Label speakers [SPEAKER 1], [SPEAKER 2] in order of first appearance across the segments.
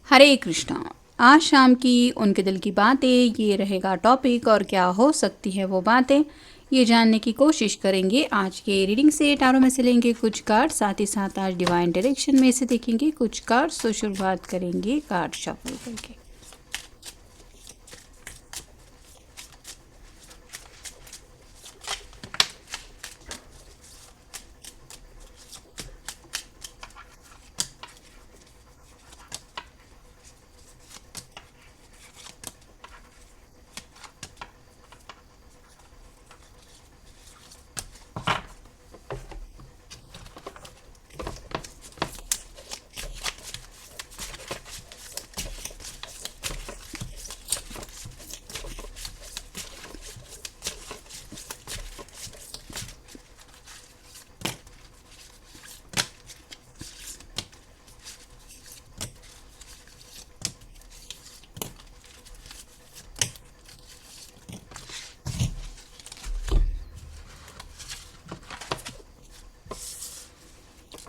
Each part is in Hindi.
[SPEAKER 1] हरे कृष्णा। आज शाम की उनके दिल की बातें ये रहेगा टॉपिक, और क्या हो सकती है वो बातें ये जानने की कोशिश करेंगे। आज के रीडिंग से टारों में से लेंगे कुछ कार्ड, साथ ही साथ आज डिवाइन डायरेक्शन में से देखेंगे कुछ कार्ड। तो शुरुआत करेंगे कार्ड शफल करके।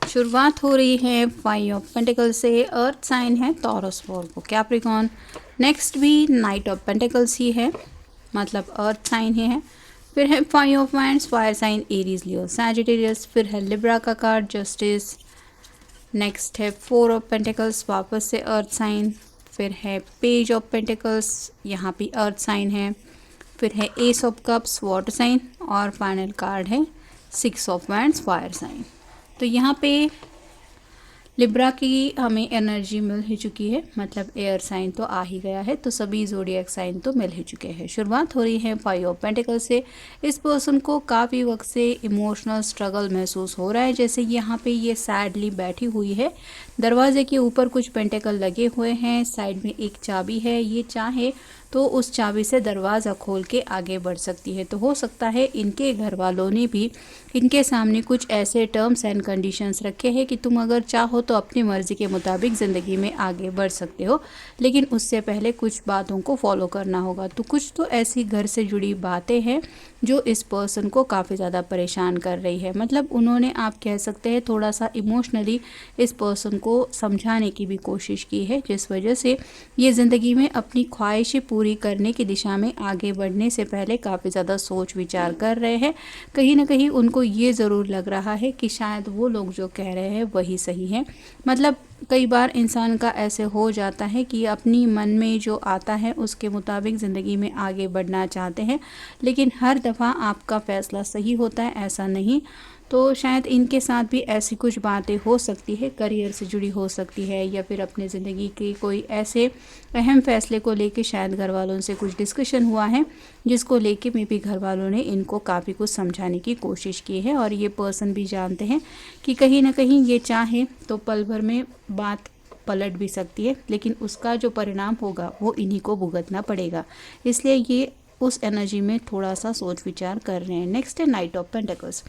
[SPEAKER 1] शुरुआत हो रही है 5 ऑफ पेंटिकल्स से। अर्थ साइन है टॉरस, वर्गो, कैप्रिकॉन। नेक्स्ट भी नाइट ऑफ पेंटिकल्स ही है, मतलब अर्थ साइन ही है। फिर है 5 of wands, fire sign Aries, Leo, Sagittarius. फिर है लिब्रा का कार्ड, जस्टिस। नेक्स्ट है 4 ऑफ पेंटिकल्स, वापस से अर्थ साइन। फिर है पेज ऑफ पेंटिकल्स, यहाँ भी अर्थ साइन है। फिर है ace of cups, water sign. और फाइनल कार्ड है 6 ऑफ वांड्स, फायर साइन। तो यहाँ पे लिब्रा की हमें एनर्जी मिल ही चुकी है, मतलब एयर साइन तो आ ही गया है, तो सभी ज़ोडिएक साइन तो मिल ही चुके हैं। शुरुआत हो रही है 5 ऑफ पेंटिकल से। इस पर्सन को काफ़ी वक्त से इमोशनल स्ट्रगल महसूस हो रहा है, जैसे यहाँ पे ये सैडली बैठी हुई है। दरवाजे के ऊपर कुछ पेंटिकल लगे हुए हैं, साइड में एक चाबी है। ये चाहे तो उस चाबी से दरवाज़ा खोल के आगे बढ़ सकती है। तो हो सकता है इनके घर वालों ने भी इनके सामने कुछ ऐसे टर्म्स एंड कंडीशंस रखे हैं कि तुम अगर चाहो तो अपनी मर्ज़ी के मुताबिक ज़िंदगी में आगे बढ़ सकते हो, लेकिन उससे पहले कुछ बातों को फॉलो करना होगा। तो कुछ तो ऐसी घर से जुड़ी बातें हैं जो इस पर्सन को काफ़ी ज़्यादा परेशान कर रही है। मतलब उन्होंने, आप कह सकते हैं, थोड़ा सा इमोशनली इस पर्सन को समझाने की भी कोशिश की है, जिस वजह से ये ज़िंदगी में अपनी ख्वाहिशें पूरी करने की दिशा में आगे बढ़ने से पहले काफ़ी ज़्यादा सोच विचार कर रहे हैं। कहीं ना कहीं उनको ये ज़रूर लग रहा है कि शायद वो लोग जो कह रहे हैं वही सही है। मतलब कई बार इंसान का ऐसे हो जाता है कि अपनी मन में जो आता है उसके मुताबिक ज़िंदगी में आगे बढ़ना चाहते हैं, लेकिन हर दफ़ा आपका फ़ैसला सही होता है ऐसा नहीं। तो शायद इनके साथ भी ऐसी कुछ बातें हो सकती है, करियर से जुड़ी हो सकती है, या फिर अपने ज़िंदगी के कोई ऐसे अहम फैसले को लेके शायद घर वालों से कुछ डिस्कशन हुआ है, जिसको लेके मे बी घर वालों ने इनको काफ़ी कुछ समझाने की कोशिश की है। और ये पर्सन भी जानते हैं कि कहीं ना कहीं ये चाहे तो पल भर में बात पलट भी सकती है, लेकिन उसका जो परिणाम होगा वो इन्हीं को भुगतना पड़ेगा। इसलिए ये उस एनर्जी में थोड़ा सा सोच विचार कर रहे हैं। नेक्स्ट है नाइट ऑफ पेंटिकल्स।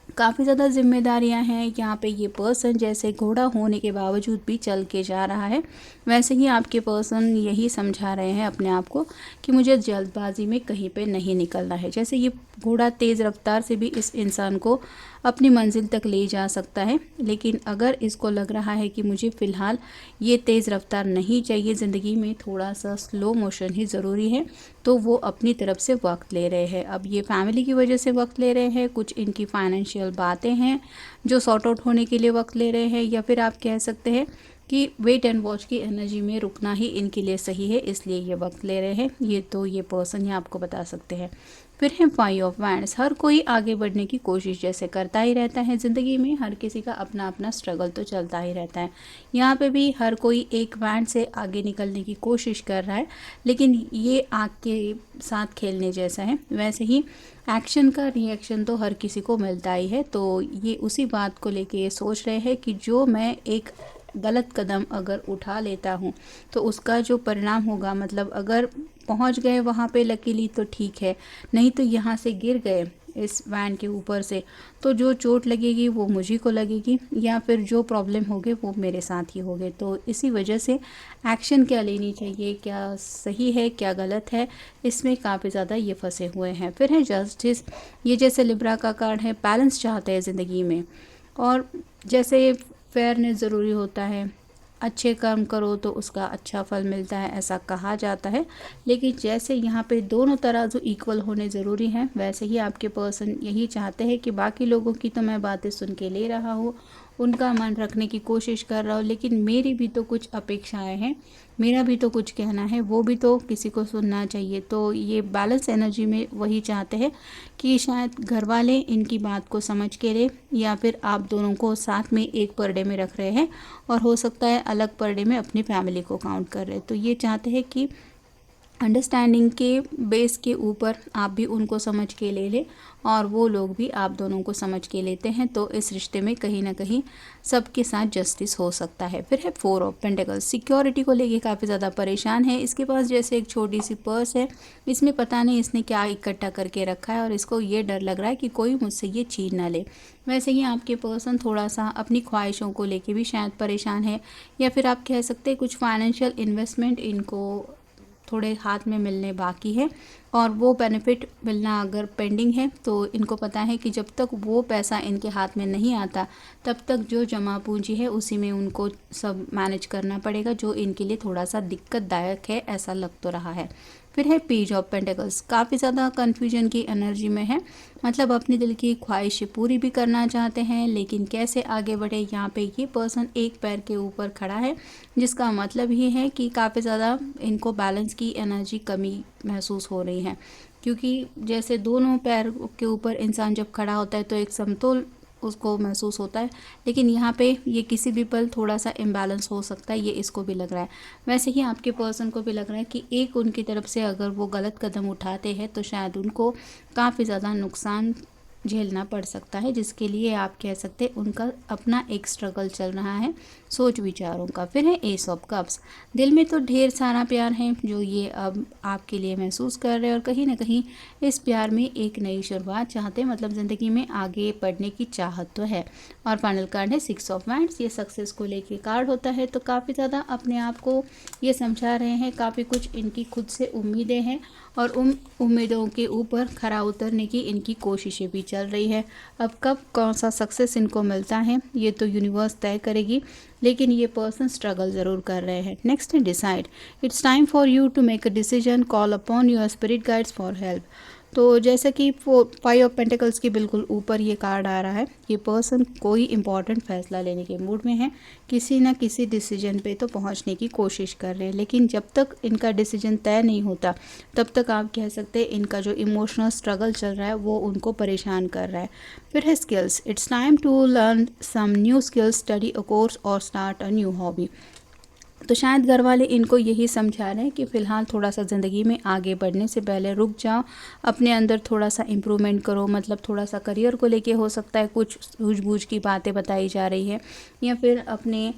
[SPEAKER 1] काफ़ी ज़्यादा जिम्मेदारियां हैं यहाँ पे। ये पर्सन जैसे घोड़ा होने के बावजूद भी चल के जा रहा है, वैसे ही आपके पर्सन यही समझा रहे हैं अपने आप को कि मुझे जल्दबाजी में कहीं पे नहीं निकलना है। जैसे ये घोड़ा तेज़ रफ्तार से भी इस इंसान को अपनी मंजिल तक ले जा सकता है, लेकिन अगर इसको लग रहा है कि मुझे फ़िलहाल ये तेज़ रफ्तार नहीं चाहिए, ज़िंदगी में थोड़ा सा स्लो मोशन ही ज़रूरी है, तो वो अपनी तरफ से वक्त ले रहे हैं। अब ये फैमिली की वजह से वक्त ले रहे हैं, कुछ इनकी फाइनेंशियल बातें हैं जो सॉर्ट आउट होने के लिए वक्त ले रहे हैं, या फिर आप कह सकते हैं कि वेट एंड वॉच की एनर्जी में रुकना ही इनके लिए सही है, इसलिए ये वक्त ले रहे हैं। ये तो ये पर्सन ही आपको बता सकते हैं। फिर है 5 ऑफ वांड्स। हर कोई आगे बढ़ने की कोशिश जैसे करता ही रहता है ज़िंदगी में, हर किसी का अपना अपना स्ट्रगल तो चलता ही रहता है। यहाँ पे भी हर कोई एक वांड से आगे निकलने की कोशिश कर रहा है, लेकिन ये आग के साथ खेलने जैसा है। वैसे ही एक्शन का रिएक्शन तो हर किसी को मिलता ही है। तो ये उसी बात को लेके ये सोच रहे हैं कि जो मैं एक गलत कदम अगर उठा लेता हूँ तो उसका जो परिणाम होगा, मतलब अगर पहुँच गए वहाँ पे लकीली तो ठीक है, नहीं तो यहाँ से गिर गए इस वैन के ऊपर से तो जो चोट लगेगी वो मुझी को लगेगी, या फिर जो प्रॉब्लम होगी वो मेरे साथ ही होगे। तो इसी वजह से एक्शन क्या लेनी चाहिए, क्या सही है क्या गलत है, इसमें काफ़ी ज़्यादा ये फंसे हुए हैं। फिर है जस्टिस। ये जैसे लिब्रा का कार्ड है, बैलेंस चाहते हैं ज़िंदगी में, और जैसे फेयरनेस ज़रूरी होता है, अच्छे कर्म करो तो उसका अच्छा फल मिलता है, ऐसा कहा जाता है। लेकिन जैसे यहाँ पे दोनों तराजू इक्वल होने ज़रूरी हैं, वैसे ही आपके पर्सन यही चाहते हैं कि बाकी लोगों की तो मैं बातें सुन के ले रहा हूँ, उनका मन रखने की कोशिश कर रहा हूँ, लेकिन मेरी भी तो कुछ अपेक्षाएं हैं, मेरा भी तो कुछ कहना है, वो भी तो किसी को सुनना चाहिए। तो ये बैलेंस एनर्जी में वही चाहते हैं कि शायद घर वाले इनकी बात को समझ के ले, या फिर आप दोनों को साथ में एक परडे में रख रहे हैं और हो सकता है अलग परडे में अपनी फैमिली को काउंट कर रहे हैं। तो ये चाहते हैं कि अंडरस्टैंडिंग के बेस के ऊपर आप भी उनको समझ के ले लें और वो लोग भी आप दोनों को समझ के लेते हैं, तो इस रिश्ते में कहीं ना कहीं सबके साथ जस्टिस हो सकता है। फिर है 4 ऑफ पेंटिकल्स, सिक्योरिटी को लेके काफ़ी ज़्यादा परेशान है। इसके पास जैसे एक छोटी सी पर्स है, इसमें पता नहीं इसने क्या इकट्ठा करके रखा है और इसको ये डर लग रहा है कि कोई मुझसे ये छीन ना ले। वैसे ही आपके पर्सन थोड़ा सा अपनी ख्वाहिशों को लेके भी शायद परेशान है, या फिर आप कह सकते हैं कुछ फाइनेंशियल इन्वेस्टमेंट इनको थोड़े हाथ में मिलने बाकी है, और वो बेनिफिट मिलना अगर पेंडिंग है तो इनको पता है कि जब तक वो पैसा इनके हाथ में नहीं आता तब तक जो जमा पूंजी है उसी में उनको सब मैनेज करना पड़ेगा, जो इनके लिए थोड़ा सा दिक्कतदायक है, ऐसा लग तो रहा है। फिर है पेज ऑफ पेंटिकल्स, काफ़ी ज़्यादा कन्फ्यूजन की एनर्जी में है, मतलब अपने दिल की ख्वाहिशें पूरी भी करना चाहते हैं, लेकिन कैसे आगे बढ़े, यहाँ पे ये पर्सन एक पैर के ऊपर खड़ा है, जिसका मतलब ये है कि काफ़ी ज़्यादा इनको बैलेंस की एनर्जी कमी महसूस हो रही है। क्योंकि जैसे दोनों पैर के ऊपर इंसान जब खड़ा होता है तो एक समतोल उसको महसूस होता है, लेकिन यहाँ पे ये किसी भी पल थोड़ा सा इम्बैलेंस हो सकता है, ये इसको भी लग रहा है। वैसे ही आपके पर्सन को भी लग रहा है कि एक उनकी तरफ से अगर वो गलत कदम उठाते हैं तो शायद उनको काफ़ी ज़्यादा नुकसान झेलना पड़ सकता है, जिसके लिए आप कह सकते हैं उनका अपना एक स्ट्रगल चल रहा है सोच विचारों का। फिर है एस ऑफ कप्स, दिल में तो ढेर सारा प्यार है जो ये अब आपके लिए महसूस कर रहे हैं, और कहीं ना कहीं इस प्यार में एक नई शुरुआत चाहते हैं, मतलब ज़िंदगी में आगे बढ़ने की चाहत तो है। और फाइनल कार्ड है 6 ऑफ वांड्स, ये सक्सेस को लेके कार्ड होता है, तो काफ़ी ज़्यादा अपने आप को ये समझा रहे हैं, काफ़ी कुछ इनकी खुद से उम्मीदें हैं और उन उम्मीदों के ऊपर खरा उतरने की इनकी कोशिशें भी चल रही है। अब कब कौन सा सक्सेस इनको मिलता है ये तो यूनिवर्स तय करेगी, लेकिन ये पर्सन स्ट्रगल ज़रूर कर रहे हैं। नेक्स्ट है decide, it's time for you to make a decision, call upon your spirit guides for help. तो जैसा कि 5 ऑफ पेंटिकल्स के बिल्कुल ऊपर ये कार्ड आ रहा है, ये पर्सन कोई इंपॉर्टेंट फैसला लेने के मूड में है, किसी न किसी डिसीजन पे तो पहुंचने की कोशिश कर रहे हैं, लेकिन जब तक इनका डिसीजन तय नहीं होता तब तक आप कह सकते हैं इनका जो इमोशनल स्ट्रगल चल रहा है वो उनको परेशान कर रहा है। फिर है skills, it's time to learn some new skills, study a course और स्टार्ट अ न्यू हॉबी। तो शायद घर वाले इनको यही समझा रहे हैं कि फ़िलहाल थोड़ा सा ज़िंदगी में आगे बढ़ने से पहले रुक जाओ, अपने अंदर थोड़ा सा इम्प्रूवमेंट करो, मतलब थोड़ा सा करियर को लेके हो सकता है कुछ सूझबूझ की बातें बताई जा रही है, या फिर अपने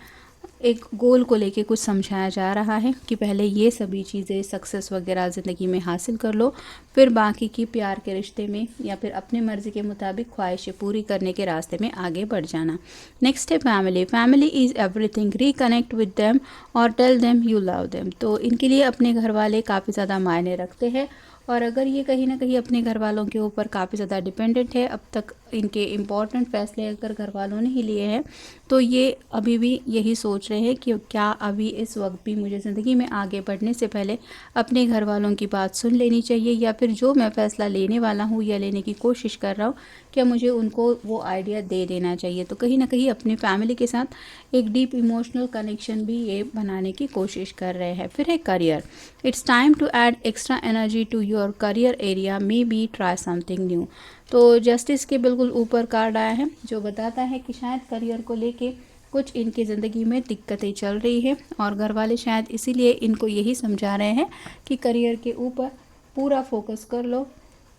[SPEAKER 1] एक गोल को लेके कुछ समझाया जा रहा है कि पहले ये सभी चीज़ें सक्सेस वगैरह ज़िंदगी में हासिल कर लो, फिर बाकी की प्यार के रिश्ते में या फिर अपने मर्ज़ी के मुताबिक ख्वाहिशें पूरी करने के रास्ते में आगे बढ़ जाना। नेक्स्ट है family, family is everything, reconnect with them और tell them you love them. तो इनके लिए अपने घर वाले काफ़ी ज़्यादा मायने रखते हैं, और अगर ये कहीं ना कहीं अपने घर वालों के ऊपर काफ़ी ज़्यादा डिपेंडेंट है, अब तक इनके इम्पॉर्टेंट फैसले अगर घर वालों ने ही लिए हैं तो ये अभी भी यही सोच रहे हैं कि क्या अभी इस वक्त भी मुझे ज़िंदगी में आगे बढ़ने से पहले अपने घर वालों की बात सुन लेनी चाहिए, या फिर जो मैं फ़ैसला लेने वाला हूँ या लेने की कोशिश कर रहा हूँ क्या मुझे उनको वो आइडिया दे देना चाहिए। तो कहीं ना कहीं अपनी फैमिली के साथ एक डीप इमोशनल कनेक्शन भी ये बनाने की कोशिश कर रहे हैं। फिर है career, it's time to add extra energy to your career area, maybe try something new. तो जस्टिस के बिल्कुल ऊपर कार्ड आया है जो बताता है कि शायद करियर को लेके कुछ इनकी ज़िंदगी में दिक्कतें चल रही है, और घर वाले शायद इसीलिए इनको यही समझा रहे हैं कि करियर के ऊपर पूरा फोकस कर लो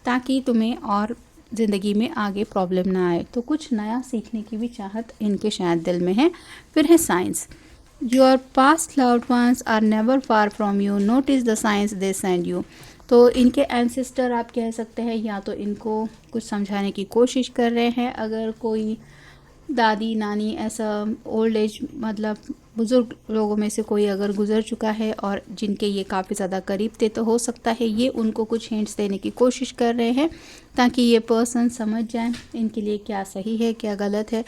[SPEAKER 1] ताकि तुम्हें और ज़िंदगी में आगे प्रॉब्लम ना आए। तो कुछ नया सीखने की भी चाहत इनके शायद दिल में है। फिर है signs, your past loved ones are never far from you, notice the signs they send you. तो इनके एंसेस्टर आप कह सकते हैं या तो इनको कुछ समझाने की कोशिश कर रहे हैं, अगर कोई दादी नानी ऐसा ओल्ड एज मतलब बुज़ुर्ग लोगों में से कोई अगर गुज़र चुका है और जिनके ये काफ़ी ज़्यादा करीब थे, तो हो सकता है ये उनको कुछ हिंट्स देने की कोशिश कर रहे हैं ताकि ये पर्सन समझ जाए इनके लिए क्या सही है क्या गलत है।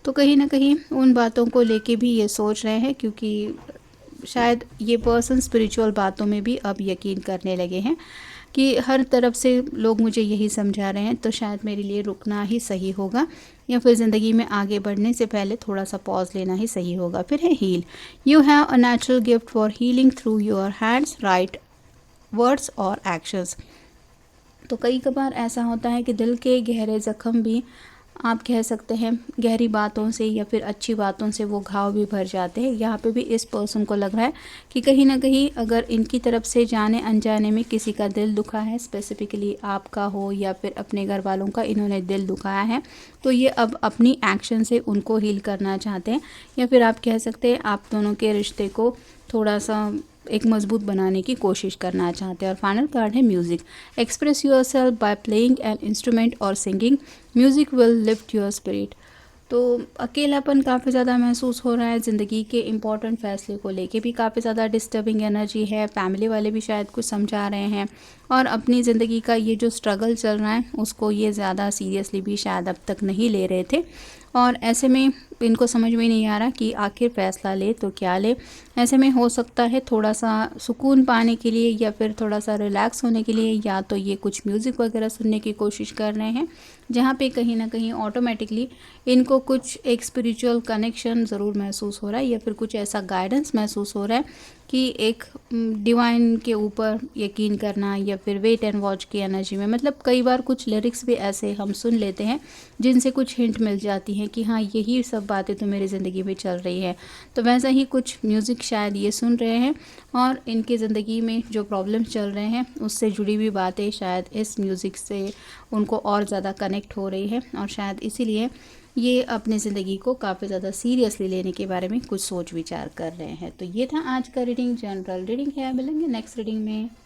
[SPEAKER 1] तो कहीं ना कहीं उन बातों को लेके भी ये सोच रहे हैं, क्योंकि शायद ये पर्सन स्पिरिचुअल बातों में भी अब यकीन करने लगे हैं कि हर तरफ से लोग मुझे यही समझा रहे हैं, तो शायद मेरे लिए रुकना ही सही होगा, या फिर ज़िंदगी में आगे बढ़ने से पहले थोड़ा सा पॉज लेना ही सही होगा। फिर है heal. You have a natural gift for healing through your hands, right words और एक्शंस। तो कई कबार ऐसा होता है कि दिल के गहरे ज़ख्म भी, आप कह सकते हैं, गहरी बातों से या फिर अच्छी बातों से वो घाव भी भर जाते हैं। यहाँ पे भी इस पर्सन को लग रहा है कि कहीं ना कहीं अगर इनकी तरफ से जाने अनजाने में किसी का दिल दुखा है, स्पेसिफिकली आपका हो या फिर अपने घर वालों का, इन्होंने दिल दुखाया है, तो ये अब अपनी एक्शन से उनको हील करना चाहते हैं, या फिर आप कह सकते हैं आप दोनों के रिश्ते को थोड़ा सा एक मजबूत बनाने की कोशिश करना चाहते हैं। और फाइनल कार्ड है music. Express yourself by playing an instrument और singing, music will lift your spirit. तो अकेलापन काफ़ी ज़्यादा महसूस हो रहा है, ज़िंदगी के इम्पॉर्टेंट फैसले को लेके भी काफ़ी ज़्यादा डिस्टर्बिंग एनर्जी है, फैमिली वाले भी शायद कुछ समझा रहे हैं, और अपनी ज़िंदगी का ये जो स्ट्रगल चल रहा है उसको ये ज़्यादा सीरियसली भी शायद अब तक नहीं ले रहे थे। और ऐसे में इनको समझ में नहीं आ रहा कि आखिर फ़ैसला ले तो क्या ले। ऐसे में हो सकता है थोड़ा सा सुकून पाने के लिए या फिर थोड़ा सा रिलैक्स होने के लिए या तो ये कुछ म्यूज़िक वगैरह सुनने की कोशिश कर रहे हैं, जहाँ पे कहीं ना कहीं ऑटोमेटिकली इनको कुछ एक स्पिरिचुअल कनेक्शन ज़रूर महसूस हो रहा है, या फिर कुछ ऐसा गाइडेंस महसूस हो रहा है कि एक डिवाइन के ऊपर यकीन करना, या फिर वेट एंड वॉच की एनर्जी में। मतलब कई बार कुछ लिरिक्स भी ऐसे हम सुन लेते हैं जिनसे कुछ हिंट मिल जाती हैं कि हाँ यही सब बातें तो मेरी ज़िंदगी में चल रही है। तो वैसा ही कुछ म्यूज़िक शायद ये सुन रहे हैं, और इनकी ज़िंदगी में जो प्रॉब्लम्स चल रहे हैं उससे जुड़ी हुई बातें शायद इस म्यूज़िक से उनको और ज़्यादा कनेक्ट हो रही है, और शायद इसीलिए ये अपनी ज़िंदगी को काफ़ी ज़्यादा सीरियसली लेने के बारे में कुछ सोच विचार कर रहे हैं। तो ये था आज का रीडिंग, जनरल रीडिंग है। मिलेंगे नेक्स्ट रीडिंग में।